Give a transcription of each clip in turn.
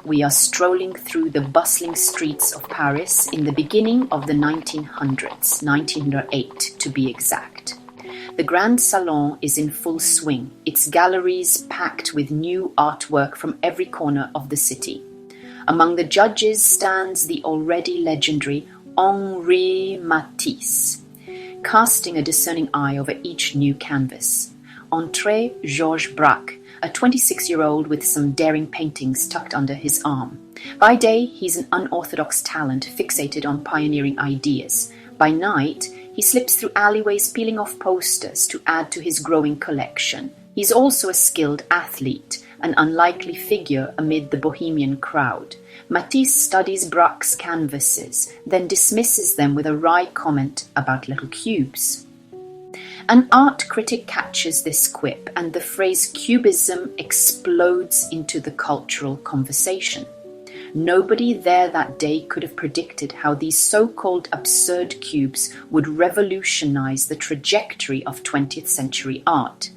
we are strolling through the bustling streets of Paris in the beginning of the 1900s, 1908 to be exact. The Grand Salon is in full swing, its galleries packed with new artwork from every corner of the city. Among the judges stands the already legendary Henri Matisse, casting a discerning eye over each new canvas. Entree Georges Braque, a 26-year-old with some daring paintings tucked under his arm. By day, he's an unorthodox talent fixated on pioneering ideas. By night, he slips through alleyways peeling off posters to add to his growing collection. He's also a skilled athlete, an unlikely figure amid the bohemian crowd. Matisse studies Braque's canvases, then dismisses them with a wry comment about little cubes. An art critic catches this quip, and the phrase Cubism explodes into the cultural conversation. Nobody there that day could have predicted how these so-called absurd cubes would revolutionize the trajectory of 20th century art.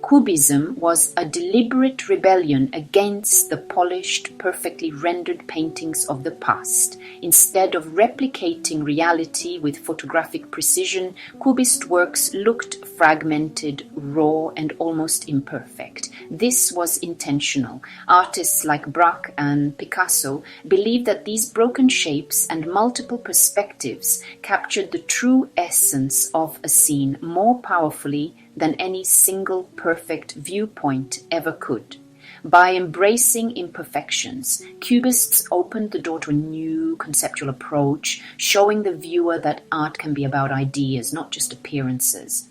Cubism was a deliberate rebellion against the polished, perfectly rendered paintings of the past. Instead of replicating reality with photographic precision, Cubist works looked fragmented, raw, and almost imperfect. This was intentional. Artists like Braque and Picasso believed that these broken shapes and multiple perspectives captured the true essence of a scene more powerfully than any single perfect viewpoint ever could. By embracing imperfections, Cubists opened the door to a new conceptual approach, showing the viewer that art can be about ideas, not just appearances.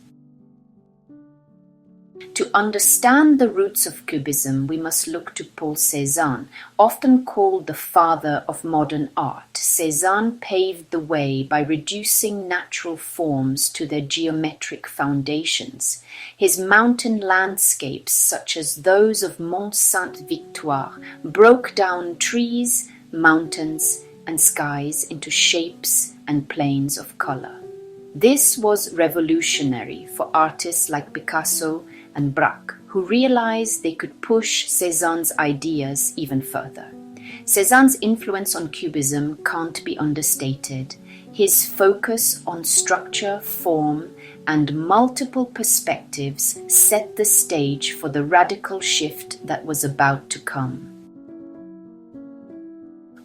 To understand the roots of Cubism, we must look to Paul Cézanne, often called the father of modern art. Cézanne paved the way by reducing natural forms to their geometric foundations. His mountain landscapes, such as those of Mont Sainte-Victoire, broke down trees, mountains, and skies into shapes and planes of color. This was revolutionary for artists like Picasso and Braque, who realized they could push Cézanne's ideas even further. Cézanne's influence on Cubism can't be understated. His focus on structure, form, and multiple perspectives set the stage for the radical shift that was about to come.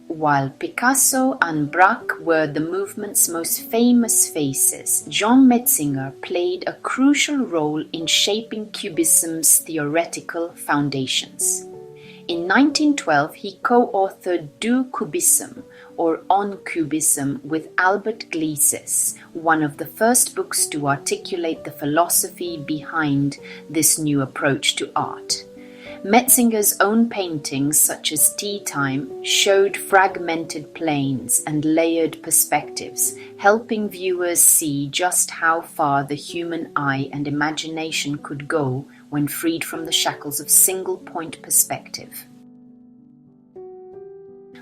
While Picasso and Braque were the movement's most famous faces, Jean Metzinger played a crucial role in shaping Cubism's theoretical foundations. In 1912, he co-authored Du Cubisme, or On Cubism, with Albert Gleizes, one of the first books to articulate the philosophy behind this new approach to art. Metzinger's own paintings, such as Tea Time, showed fragmented planes and layered perspectives, helping viewers see just how far the human eye and imagination could go when freed from the shackles of single-point perspective.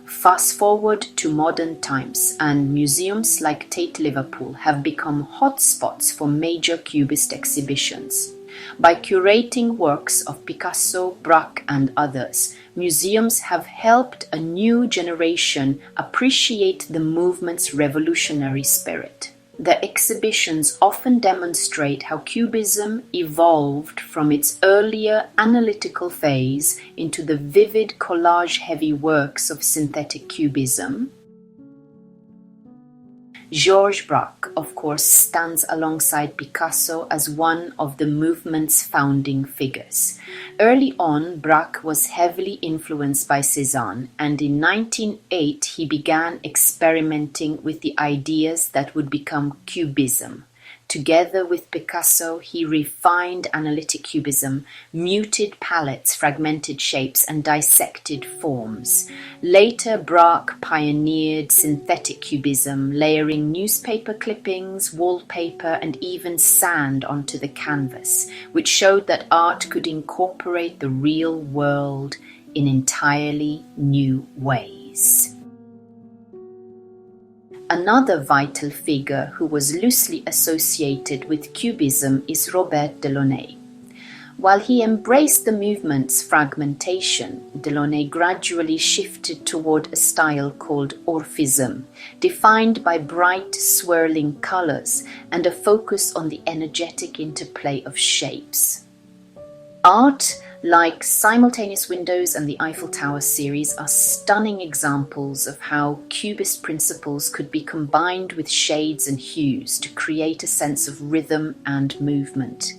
Fast forward to modern times, and museums like Tate Liverpool have become hotspots for major Cubist exhibitions. By curating works of Picasso, Braque, and others, museums have helped a new generation appreciate the movement's revolutionary spirit. The exhibitions often demonstrate how Cubism evolved from its earlier analytical phase into the vivid collage-heavy works of synthetic cubism. Georges Braque, of course, stands alongside Picasso as one of the movement's founding figures. Early on, Braque was heavily influenced by Cézanne, and in 1908 he began experimenting with the ideas that would become Cubism. Together with Picasso, he refined analytic cubism, muted palettes, fragmented shapes, and dissected forms. Later, Braque pioneered synthetic cubism, layering newspaper clippings, wallpaper, and even sand onto the canvas, which showed that art could incorporate the real world in entirely new ways. Another vital figure who was loosely associated with Cubism is Robert Delaunay. While he embraced the movement's fragmentation, Delaunay gradually shifted toward a style called Fauvism, defined by bright, swirling colors and a focus on the energetic interplay of shapes. Art, like Simultaneous Windows and the Eiffel Tower series, are stunning examples of how Cubist principles could be combined with shades and hues to create a sense of rhythm and movement.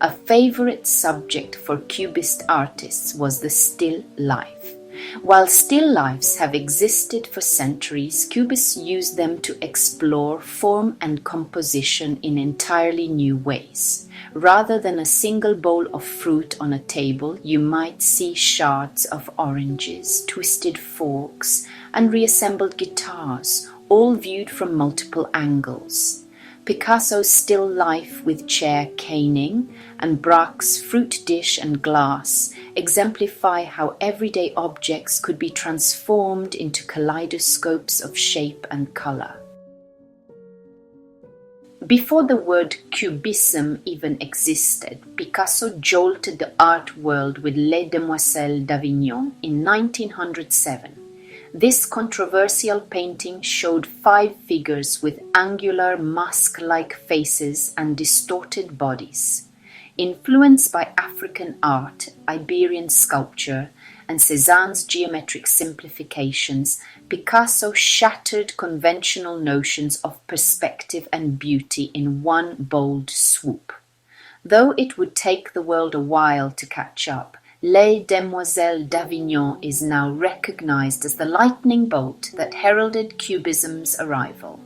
A favorite subject for Cubist artists was the still life. While still lifes have existed for centuries, Cubists used them to explore form and composition in entirely new ways. Rather than a single bowl of fruit on a table, you might see shards of oranges, twisted forks, and reassembled guitars, all viewed from multiple angles. Picasso's still life with chair caning and Braque's fruit dish and glass exemplify how everyday objects could be transformed into kaleidoscopes of shape and color. Before the word Cubism even existed, Picasso jolted the art world with Les Demoiselles d'Avignon in 1907. This controversial painting showed 5 figures with angular, mask-like faces and distorted bodies. Influenced by African art, Iberian sculpture, and Cézanne's geometric simplifications, Picasso shattered conventional notions of perspective and beauty in one bold swoop. Though it would take the world a while to catch up, Les Demoiselles d'Avignon is now recognized as the lightning bolt that heralded Cubism's arrival.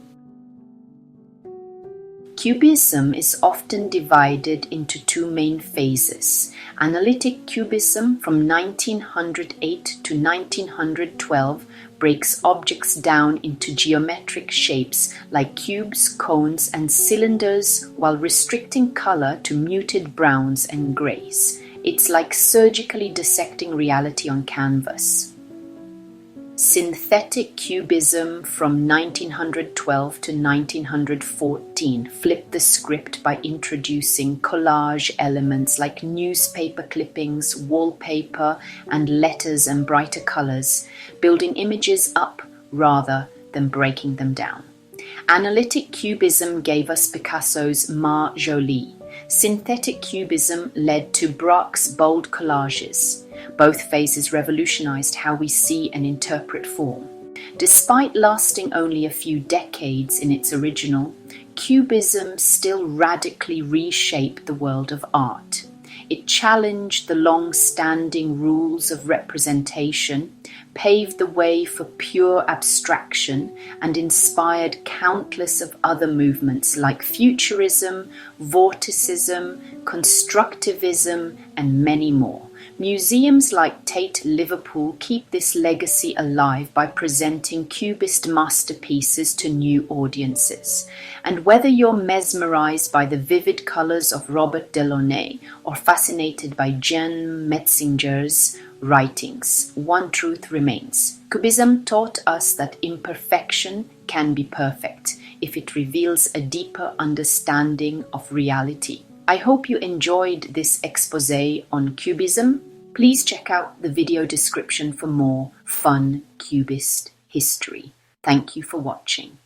Cubism is often divided into 2 main phases: Analytic Cubism from 1908 to 1912 breaks objects down into geometric shapes like cubes, cones, and cylinders while restricting color to muted browns and grays. It's like surgically dissecting reality on canvas. Synthetic Cubism from 1912 to 1914 flipped the script by introducing collage elements like newspaper clippings, wallpaper, and letters and brighter colors, building images up rather than breaking them down. Analytic Cubism gave us Picasso's Ma Jolie. Synthetic Cubism led to Braque's bold collages. Both phases revolutionized how we see and interpret form. Despite lasting only a few decades in its original, Cubism still radically reshaped the world of art. It challenged the long-standing rules of representation, paved the way for pure abstraction, and inspired countless of other movements like Futurism, Vorticism, Constructivism, and many more. Museums like Tate Liverpool keep this legacy alive by presenting Cubist masterpieces to new audiences. And whether you're mesmerized by the vivid colors of Robert Delaunay or fascinated by Jen Metzinger's writings, one truth remains. Cubism taught us that imperfection can be perfect if it reveals a deeper understanding of reality. I hope you enjoyed this exposé on Cubism. Please check out the video description for more fun Cubist history. Thank you for watching.